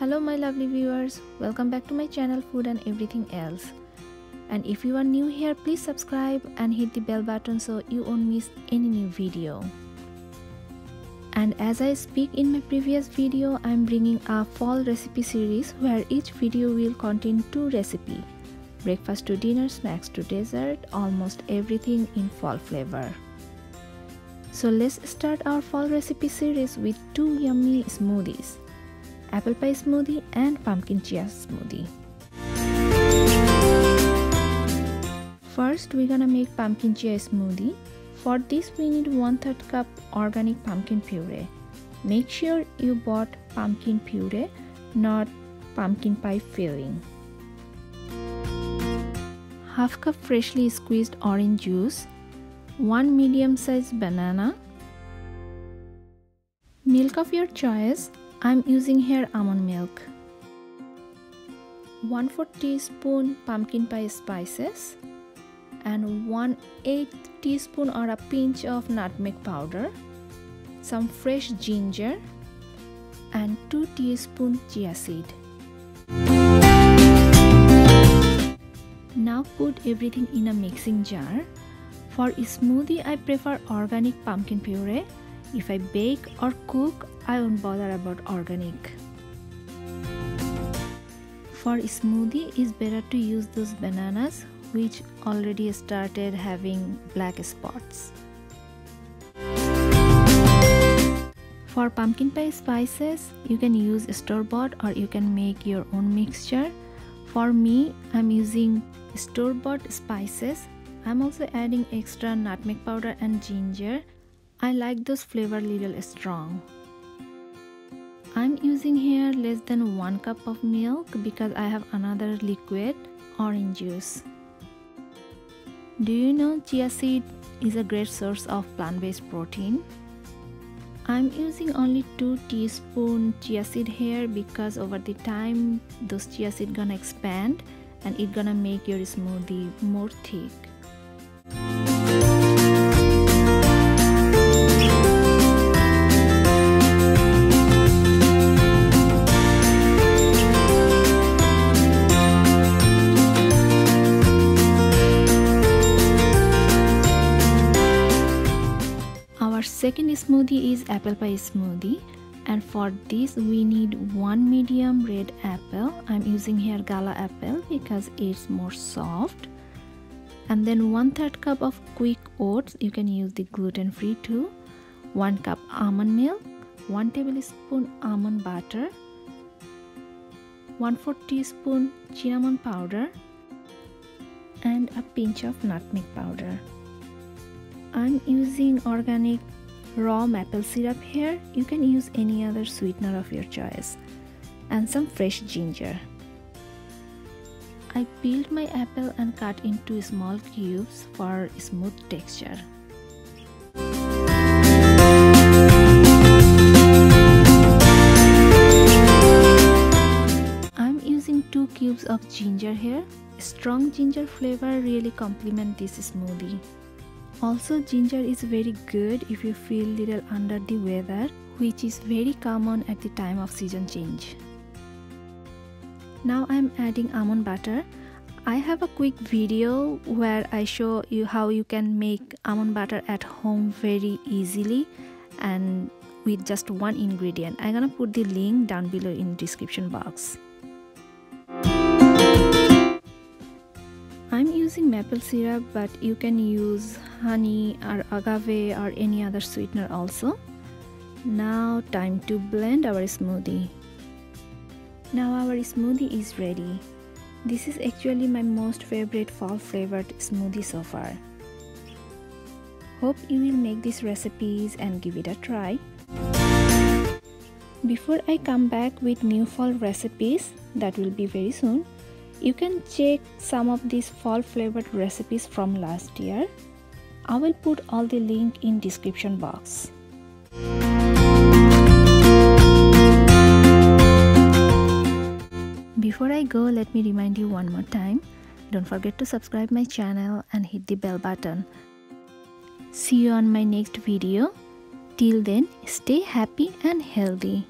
Hello my lovely viewers, welcome back to my channel Food and Everything Else. And if you are new here, please subscribe and hit the bell button so you won't miss any new video. And as I speak in my previous video, I am bringing a fall recipe series where each video will contain 2 recipes. Breakfast to dinner, snacks to dessert, almost everything in fall flavor. So let's start our fall recipe series with 2 yummy smoothies. Apple pie smoothie and pumpkin chia smoothie. First, we're gonna make pumpkin chia smoothie. For this, we need 1/3 cup organic pumpkin puree. Make sure you bought pumpkin puree, not pumpkin pie filling. 1/2 cup freshly squeezed orange juice, 1 medium-sized banana, milk of your choice. I'm using here almond milk, 1/4 teaspoon pumpkin pie spices, and 1/8 teaspoon or a pinch of nutmeg powder, some fresh ginger, and 2 teaspoon chia seed. Now put everything in a mixing jar. For a smoothie, I prefer organic pumpkin puree. If I bake or cook, I won't bother about organic. For a smoothie, it's better to use those bananas which already started having black spots. For pumpkin pie spices, you can use store-bought or you can make your own mixture. For me, I'm using store-bought spices. I'm also adding extra nutmeg powder and ginger. I like those flavor little strong. I'm using here less than 1 cup of milk because I have another liquid, orange juice. Do you know chia seed is a great source of plant-based protein? I'm using only 2 teaspoons chia seed here because over the time those chia seed gonna expand and it gonna make your smoothie more thick. Second smoothie is apple pie smoothie, and for this we need 1 medium red apple. I'm using here gala apple because it's more soft, and then 1/3 cup of quick oats. You can use the gluten-free too. 1 cup almond milk, 1 tablespoon almond butter, 1/4 teaspoon cinnamon powder, and a pinch of nutmeg powder. I'm using organic raw maple syrup here. You can use any other sweetener of your choice, and some fresh ginger. I peeled my apple and cut into small cubes for smooth texture. I'm using 2 cubes of ginger here. Strong ginger flavor really complements this smoothie. Also, ginger is very good if you feel little under the weather, which is very common at the time of season change. Now I'm adding almond butter. I have a quick video where I show you how you can make almond butter at home very easily and with just 1 ingredient. I'm gonna put the link down below in description box. I'm using maple syrup, but you can use honey or agave or any other sweetener also. Now time to blend our smoothie. Now our smoothie is ready. This is actually my most favorite fall flavored smoothie so far. Hope you will make these recipes and give it a try. Before I come back with new fall recipes, that will be very soon, you can check some of these fall flavored recipes from last year. I will put all the link in description box. Before I go, let me remind you one more time. Don't forget to subscribe my channel and hit the bell button. See you on my next video. Till then, stay happy and healthy.